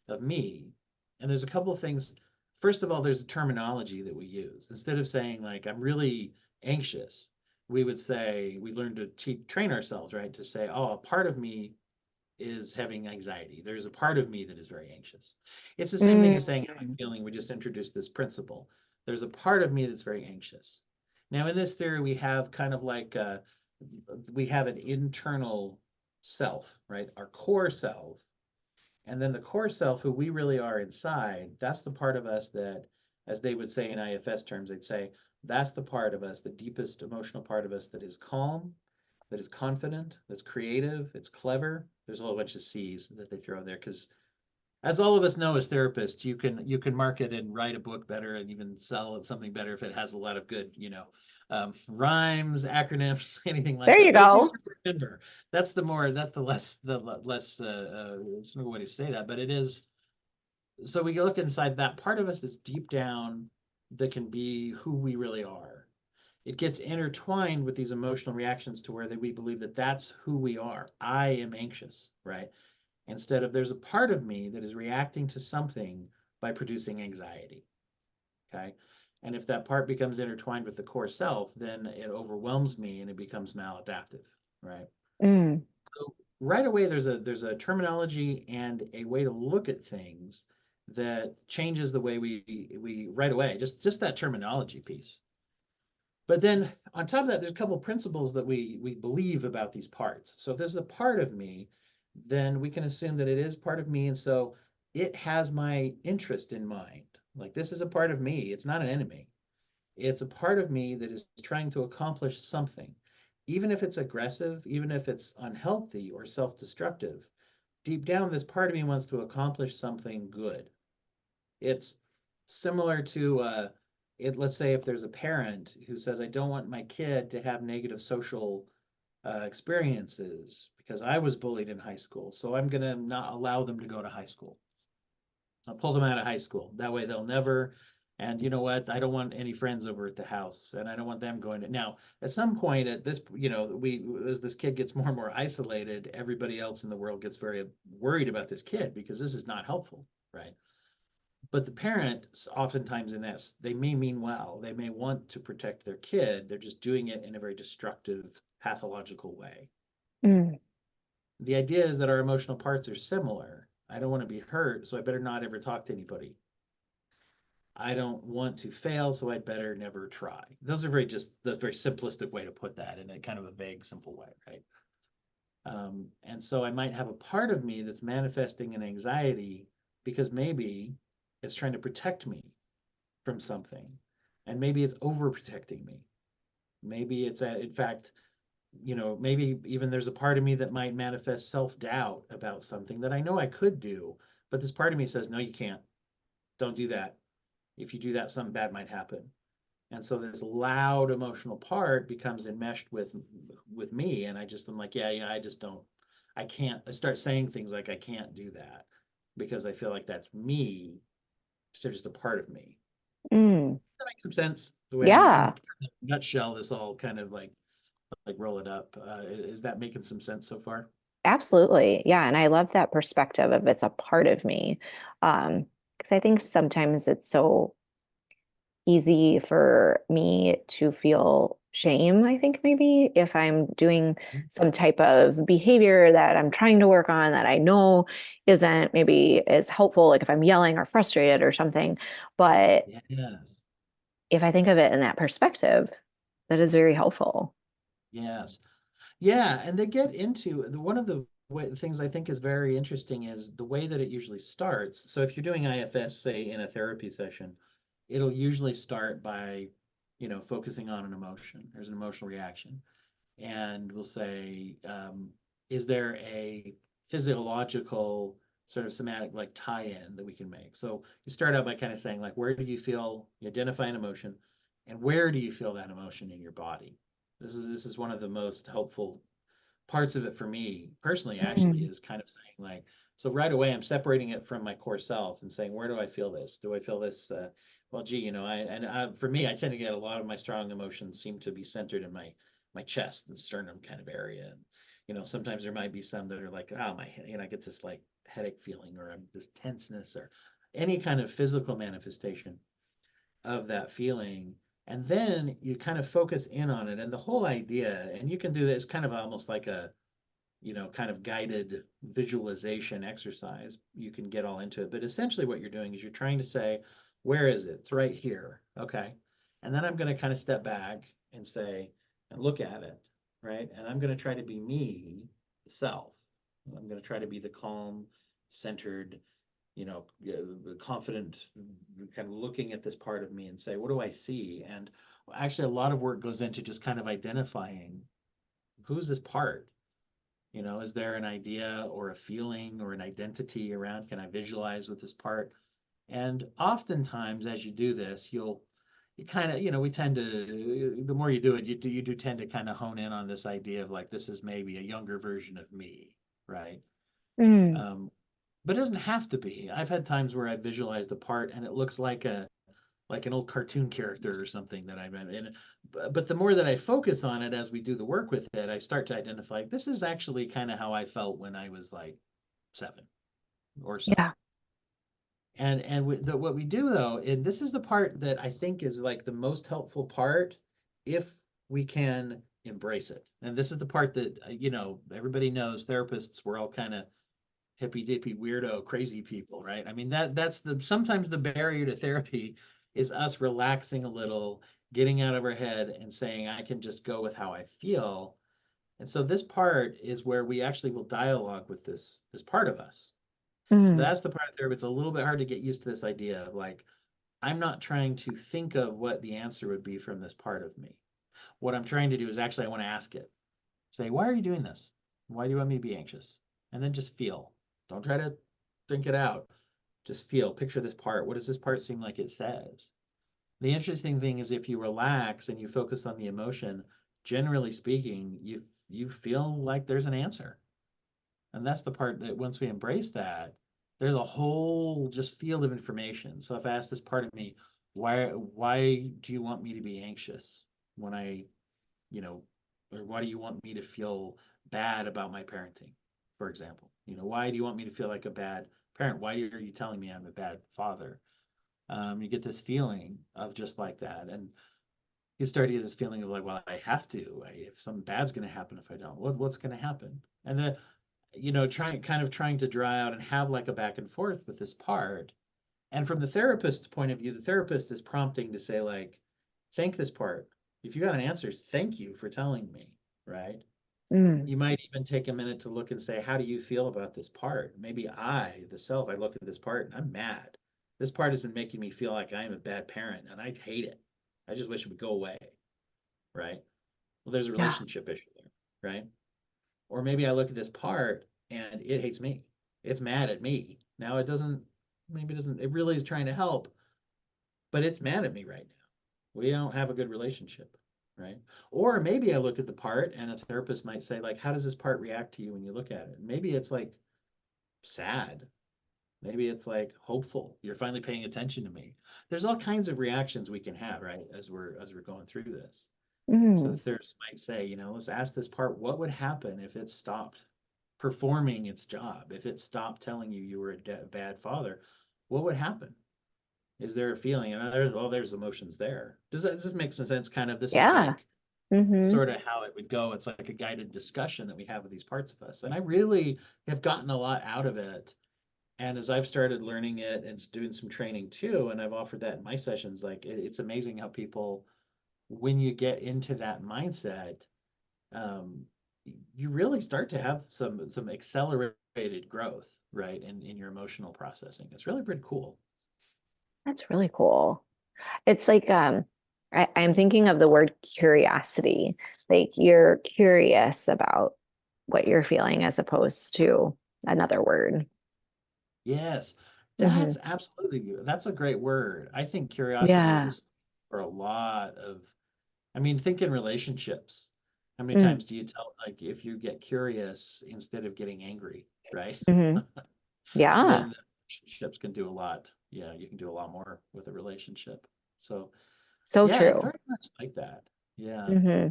of me. And there's a couple of things. First of all, there's a terminology that we use. Instead of saying like, I'm really anxious, we would say, we learn to train ourselves, right? To say, oh, a part of me is having anxiety. There's a part of me that is very anxious. It's the same thing Mm. as saying, how I'm feeling. We just introduced this principle. There's a part of me that's very anxious. Now, in this theory, we have kind of like, we have an internal self, right? Our core self. And then the core self, who we really are inside, that's the part of us that, as they would say in IFS terms, they'd say, that's the part of us, the deepest emotional part of us that is calm, that is confident, that's creative, it's clever. There's a whole bunch of C's that they throw there because, as all of us know as therapists, you can market and write a book better and even sell it something better if it has a lot of good, rhymes, acronyms, anything like There that. you But it's go. easier to remember. That's the less it's no way to say that, but it is. So we look inside that part of us that's deep down that can be who we really are. It gets intertwined with these emotional reactions to where we believe that that's who we are. I am anxious, right? Instead of there's a part of me that is reacting to something by producing anxiety. Okay. And if that part becomes intertwined with the core self, then it overwhelms me and it becomes maladaptive, right? Mm. So right away there's a terminology and a way to look at things that changes the way we right away, just that terminology piece. But then on top of that, there's a couple of principles that we believe about these parts. So if there's a part of me, then we can assume that it is part of me, and so it has my interest in mind. Like this is a part of me. It's not an enemy. It's a part of me that is trying to accomplish something. Even if it's aggressive, even if it's unhealthy or self-destructive, deep down, this part of me wants to accomplish something good. It's similar to let's say if there's a parent who says, I don't want my kid to have negative social experiences because I was bullied in high school, so I'm going to not allow them to go to high school. I'll pull them out of high school. That way they'll never. And you know what? I don't want any friends over at the house, and I don't want them going to. Now, at some point, at this, as this kid gets more and more isolated, everybody else in the world gets very worried about this kid because this is not helpful, right? But the parents, oftentimes in that, they may mean well. They may want to protect their kid. They're just doing it in a very destructive, pathological way. Mm. The idea is that our emotional parts are similar. I don't want to be hurt, so I better not ever talk to anybody. I don't want to fail, so I'd better never try. Those are just the very simplistic way to put that in a kind of a vague, simple way, right? And so I might have a part of me that's manifesting an anxiety because maybe it's trying to protect me from something. And maybe it's overprotecting me. Maybe it's, in fact, maybe even there's a part of me that might manifest self-doubt about something that I know I could do, but this part of me says, no, you can't. Don't do that. If you do that, something bad might happen. And so this loud emotional part becomes enmeshed with me, and I'm like, yeah, I just don't, I can't. I start saying things like I can't do that because I feel like that's me instead of just a part of me. Mm. That makes some sense. The way I'm Yeah, nutshell this all kind of like roll it up. Is that making some sense so far? absolutely. Yeah. And I love that perspective of it's a part of me. Because I think sometimes it's so easy for me to feel shame, I think maybe if I'm doing some type of behavior that I'm trying to work on that I know isn't maybe as helpful, like if I'm yelling or frustrated or something. But Yes. if I think of it in that perspective, that is very helpful. Yes. Yeah, and they get into one of the things I think is very interesting is the way that it usually starts. So if you're doing IFS, say in a therapy session, it'll usually start by, focusing on an emotion. There's an emotional reaction, and we'll say, is there a physiological sort of somatic like tie-in that we can make? So you start out by kind of saying like, where do you feel? You identify an emotion, and where do you feel that emotion in your body? This is one of the most helpful parts of it for me personally, actually, Mm. is kind of saying like, So right away, I'm separating it from my core self and saying, where do I feel this? Do I feel this? Well, gee, for me, I tend to get a lot of my strong emotions seem to be centered in my chest and sternum kind of area. And, sometimes there might be some that are like, oh, my head, I get this like headache feeling, or I'm this tenseness, or any kind of physical manifestation of that feeling. And then you kind of focus in on it. And the whole idea, and you can do this kind of almost like a, kind of guided visualization exercise. You can get all into it. But essentially, what you're doing is you're trying to say, where is it? It's right here. Okay. And then I'm going to kind of step back and say, and look at it. Right. And I'm going to try to be me, the self. I'm going to try to be the calm, centered, confident, kind of looking at this part of me and say, what do I see? And actually, a lot of work goes into just kind of identifying who's this part. Is there an idea or a feeling or an identity around? Can I visualize with this part? And oftentimes, as you do this, you kind of, we tend to, the more you do it, you do tend to kind of hone in on this idea of like, this is maybe a younger version of me, right? Mm. Um, but it doesn't have to be. I've had times where I visualized a part and it looks like an old cartoon character or something that I'm in. But the more that I focus on it as we do the work with it, I start to identify this is actually kind of how I felt when I was like 7 or so. Yeah. And what we do though, and this is the part that I think is like the most helpful part, if we can embrace it. And this is the part that everybody knows therapists, we're all kind of hippy dippy weirdo crazy people, right? I mean, that's the sometimes the barrier to therapy is us relaxing a little, getting out of our head and saying I can just go with how I feel. And so this part is where we actually will dialogue with this part of us. Mm. That's the part there. It's a little bit hard to get used to this idea of like, I'm not trying to think of what the answer would be from this part of me. What I'm trying to do is actually I want to ask it. Say, why are you doing this? Why do you want me to be anxious? And then just feel. Don't try to think it out. Just feel. Picture this part. What does this part seem like it says? The interesting thing is if you relax and you focus on the emotion, generally speaking, you feel like there's an answer. And that's the part that once we embrace that, there's a whole just field of information. So if I ask this part of me, why do you want me to be anxious when you know, or why do you want me to feel bad about my parenting, for example? Why do you want me to feel like a bad parent? Why are you telling me I'm a bad father? You get this feeling of just like that. And you start to get this feeling of like, well, I have to. If something bad's going to happen if I don't, what's going to happen? And then, trying to draw out and have like a back and forth with this part. And from the therapist's point of view, the therapist is prompting to say, like, thank this part. If you got an answer, thank you for telling me, right? Mm. You might even take a minute to look and say, how do you feel about this part? Maybe the self, I look at this part and I'm mad. This part has been making me feel like I am a bad parent and I hate it. I just wish it would go away, right? Well, there's a Yeah. relationship issue there, right? Or maybe I look at this part and it hates me. It's mad at me. Now it really is trying to help, but it's mad at me right now. We don't have a good relationship, right? Or maybe I look at the part and a therapist might say, like, how does this part react to you when you look at it? Maybe it's like sad. Maybe it's like hopeful. You're finally paying attention to me. There's all kinds of reactions we can have, right? As we're going through this. So the Mm. therapist might say, let's ask this part, what would happen if it stopped performing its job? If it stopped telling you you were a bad father, what would happen? Is there a feeling? And there's emotions there. Does this make some sense? Kind of, this is Yeah. like Mm-hmm. sort of how it would go. It's like a guided discussion that we have with these parts of us. And I really have gotten a lot out of it. And as I've started learning it and doing some training too, and I've offered that in my sessions, like it's amazing how people, when you get into that mindset, um, you really start to have some accelerated growth, right, in your emotional processing. It's really pretty cool. That's really cool. It's like I'm thinking of the word curiosity. Like you're curious about what you're feeling as opposed to another word. Yes, Hmm. that's a great word. I think curiosity is Yeah. this for a lot of, I mean, think in relationships. How many Mm. times do you tell, like, if you get curious instead of getting angry, right? Hmm. Yeah. then relationships can do a lot. Yeah, you can do a lot more with a relationship. So So yeah, it's true. very much like that. Yeah. Hmm.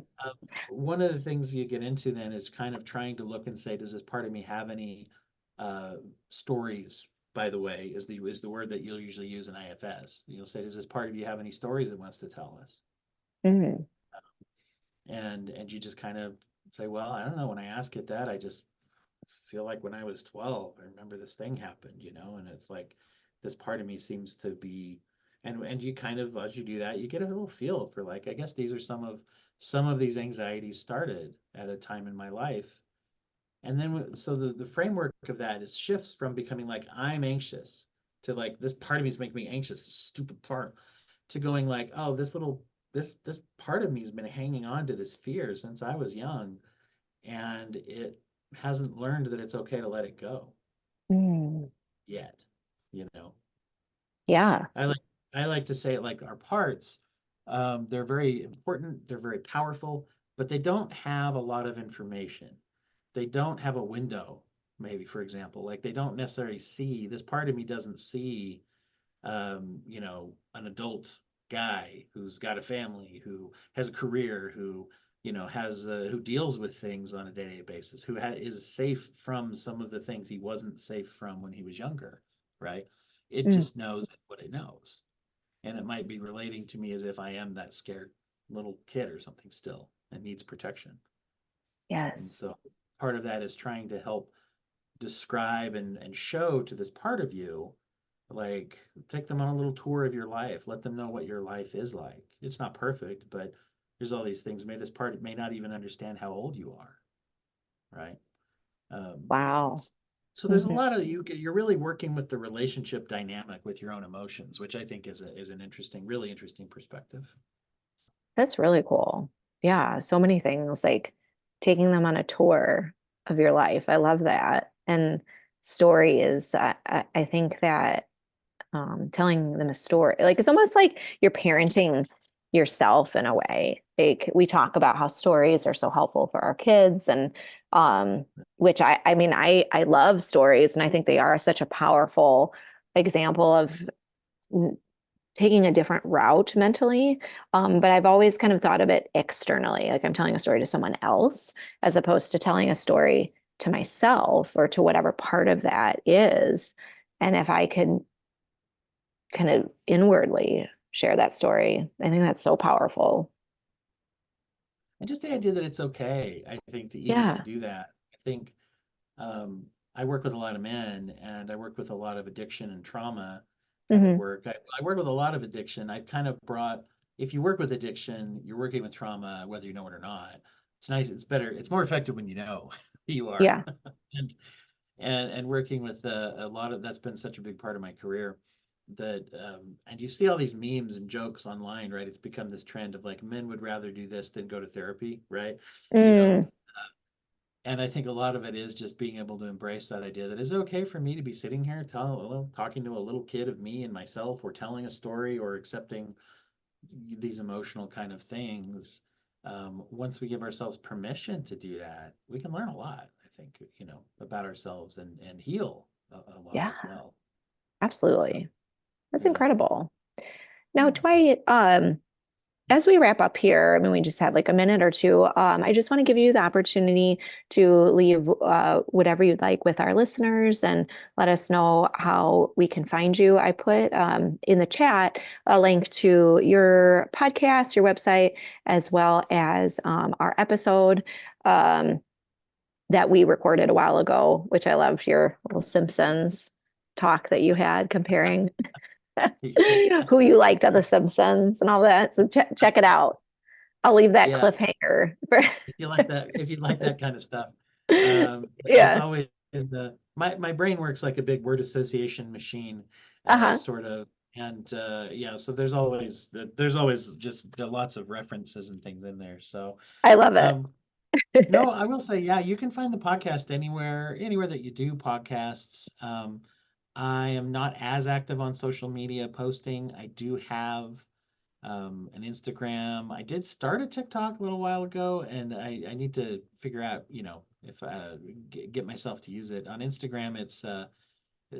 One of the things you get into then is kind of trying to look and say, does this part of me have any uh, stories? By the way, is the word that you'll usually use in IFS. You'll say, does this part of you have any stories it wants to tell us? Hmm. And you just kind of say, well, I don't know. When I ask it that, I just feel like when I was 12, I remember this thing happened, and it's like this part of me seems to be, and you kind of, as you do that, you get a little feel for like, I guess these are some of these anxieties started at a time in my life. And then so the framework of that is shifts from becoming like I'm anxious to like this part of me is making me anxious, this stupid part, to going like, oh, this part of me has been hanging on to this fear since I was young, and it hasn't learned that it's okay to let it go Mm. yet. You know, Yeah. I like I like to say it like our parts. They're very important. They're very powerful, but they don't have a lot of information. They don't have a window. Maybe, for example, like they don't necessarily see. This part of me doesn't see an adult guy who's got a family, who has a career, who, has who deals with things on a day-to-day basis, who is safe from some of the things he wasn't safe from when he was younger, right? It Mm. just knows what it knows. And it might be relating to me as if I am that scared little kid or something still and needs protection. And Yes. so part of that is trying to help describe and show to this part of you, like take them on a little tour of your life, let them know what your life is like. It's not perfect, but there's all these things. Maybe this part may not even understand how old you are, right? And Wow. so there's a Hmm. lot of you're really working with the relationship dynamic with your own emotions, which I think is an interesting, really interesting perspective. That's really cool. Yeah. So many things like taking them on a tour of your life. I love that. And story is, I think that telling them a story. Like it's almost like you're parenting yourself in a way. Like we talk about how stories are so helpful for our kids and which I mean I love stories and I think they are such a powerful example of taking a different route mentally. But I've always kind of thought of it externally, like I'm telling a story to someone else as opposed to telling a story to myself or to whatever part of that is. And if I could kind of inwardly share that story. I think that's so powerful. And just the idea that it's okay, I think, to even to Yeah. do that. I think I work with a lot of men and I work with a lot of addiction and trauma kind of Hmm. work. I work with a lot of addiction. I've kind of brought, if you work with addiction, you're working with trauma, whether you know it or not. It's nice. It's better. It's more effective when you know who you are. Yeah. and and working with a lot of that's been such a big part of my career that and you see all these memes and jokes online, right? It's become this trend of like men would rather do this than go to therapy, right? You know, Mm, and I think a lot of it is just being able to embrace that idea that it's okay for me to be sitting here talking to a little kid of me and myself, or telling a story, or accepting these emotional kind of things. Once we give ourselves permission to do that, we can learn a lot, I think, about ourselves and heal a lot yeah, as well. So, absolutely. That's yeah. incredible. Now, Yeah. Dwight, as we wrap up here, I mean, we just have like a minute or two. I just want to give you the opportunity to leave whatever you'd like with our listeners and let us know how we can find you. I put in the chat a link to your podcast, your website, as well as our episode that we recorded a while ago, which I loved your little Simpsons talk that you had comparing who you liked on The Simpsons and all that. So check it out. I'll leave that Yeah. cliffhanger for If you like that kind of stuff, it's yeah. always my brain works like a big word association machine, Uh-huh. sort of, and yeah, so there's always just lots of references and things in there. So, I love it. um, no, I will say, yeah, you can find the podcast anywhere that you do podcasts. I am not as active on social media posting. I do have an Instagram. I did start a TikTok a little while ago, and I need to figure out, if get myself to use it. On Instagram,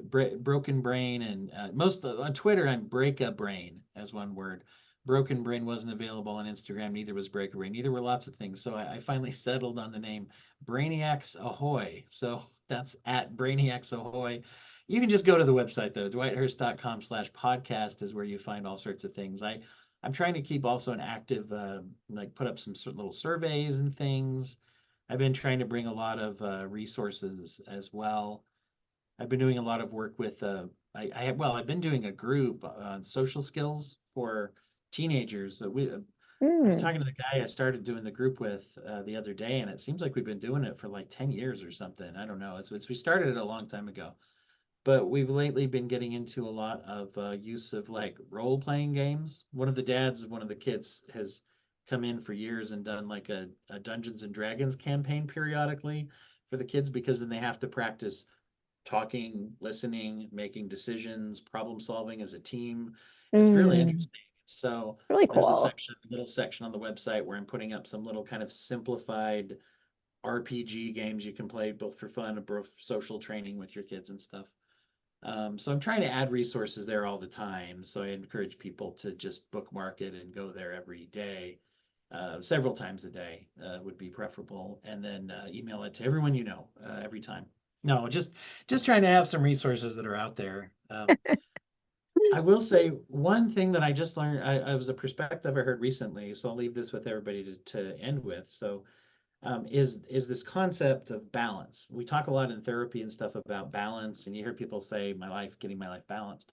broken brain, and most on Twitter I'm break a brain as one word. Broken brain wasn't available on Instagram, neither was break a brain, neither were lots of things. So I finally settled on the name Brainiacs Ahoy. So that's at Brainiacs Ahoy. You can just go to the website though. dwighthurst.com/podcast is where you find all sorts of things. I'm trying to keep also an active, like put up some little surveys and things. I've been trying to bring a lot of resources as well. I've been doing a lot of work with I've been doing a group on social skills for teenagers. I was Mm. talking to the guy I started doing the group with the other day, and it seems like we've been doing it for like 10 years or something. I don't know. We started it a long time ago, but we've lately been getting into a lot of use of like role playing games. One of the dads of one of the kids has come in for years and done like a Dungeons and Dragons campaign periodically for the kids, because then they have to practice talking, listening, making decisions, problem solving as a team. It's really Mm. interesting. So Really there's cool. a little section on the website where I'm putting up some little kind of simplified RPG games you can play both for fun and both social training with your kids and stuff. So I'm trying to add resources there all the time. So I encourage people to just bookmark it and go there every day. Several times a day would be preferable, and then email it to everyone you know every time. No, just trying to have some resources that are out there. I will say one thing that I just learned. I was a perspective I heard recently, so I'll leave this with everybody to end with. So is this concept of balance. We talk a lot in therapy and stuff about balance, and you hear people say, getting my life balanced.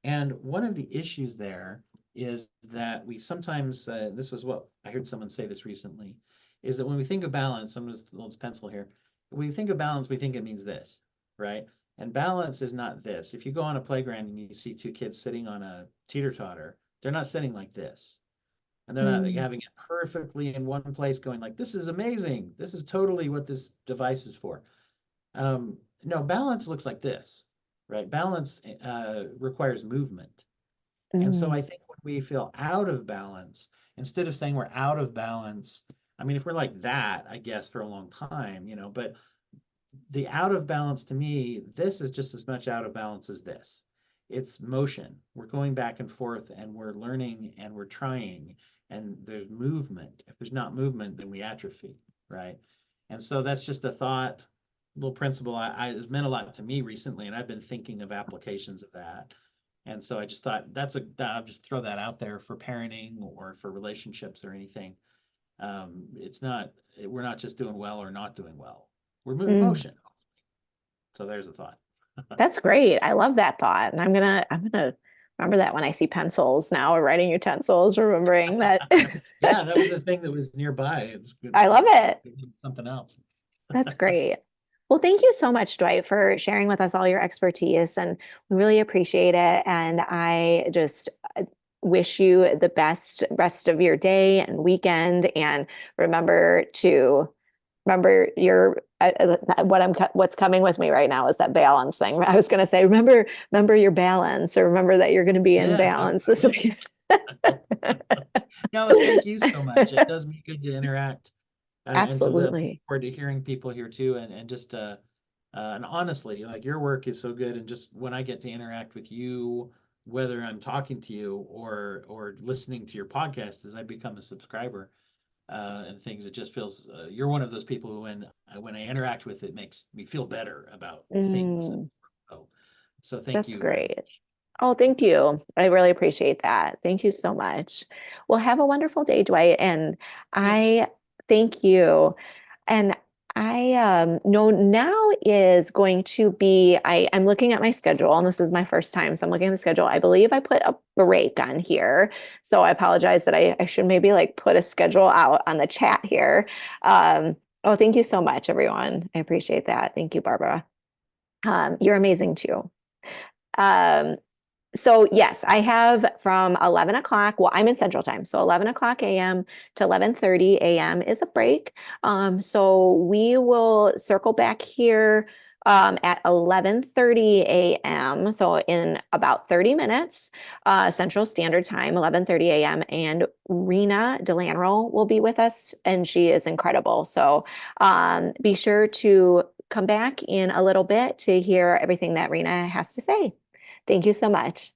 And one of the issues there is that we sometimes, this was what I heard someone say this recently, is that when we think of balance, I'm just a little pencil here. When we think of balance, we think it means this, right? And balance is not this. If you go on a playground and you see two kids sitting on a teeter totter, they're not sitting like this, and they're not like, Mm. having it perfectly in one place going like, this is amazing, this is totally what this device is for. No, balance looks like this, right? Balance requires movement. And so Mm. I think when we feel out of balance, instead of saying we're out of balance, I mean, if we're like that, I guess for a long time, but the out of balance to me, this is just as much out of balance as this. It's motion. We're going back and forth and we're learning and we're trying, and there's movement. If there's not movement, then we atrophy, right? And so that's just a thought, little principle has meant a lot to me recently, and I've been thinking of applications of that. And so I just thought I'll just throw that out there for parenting or for relationships or anything. It's not, we're not just doing well or not doing well. We're moving Mm. motion. So there's a thought. That's great. I love that thought. And I'm gonna remember that when I see pencils now or writing utensils, remembering that. Yeah, that was the thing that was nearby. It's good. I love it. It's something else. That's great. Well, thank you so much, Dwight, for sharing with us all your expertise, and we really appreciate it. And I just wish you the best rest of your day and weekend. And remember to remember your what's coming with me right now is that balance thing. I was going to say, remember your balance, or remember that you're going to be in Yeah, balance I this will. weekend. No, thank you so much. It does me good to interact and to look Absolutely. forward to hearing people here too. And just and honestly, like your work is so good. And just when I get to interact with you, whether I'm talking to you or listening to your podcast as I become a subscriber, and things, it just feels you're one of those people who when I interact with it makes me feel better about things. Mm, So, so thank that's you very great. much. Oh, thank you. I really appreciate that. Thank you so much. Well, have a wonderful day, Dwight. And Thanks. I thank you. And I know now is going to be, I'm looking at my schedule, and this is my first time. So I'm looking at the schedule. I believe I put a break on here. So I apologize that I should maybe like put a schedule out on the chat here. Oh, thank you so much, everyone. I appreciate that. Thank you, Barbara. You're amazing too. Um, so yes, I have from 11 o'clock. Well, I'm in Central Time. So 11 o'clock a.m. to 11:30 a.m. is a break. So we will circle back here at 11:30 a.m. So in about 30 minutes, Central Standard Time, 11:30 a.m. And Rena Delanro will be with us, and she is incredible. So be sure to come back in a little bit to hear everything that Rena has to say. Thank you so much.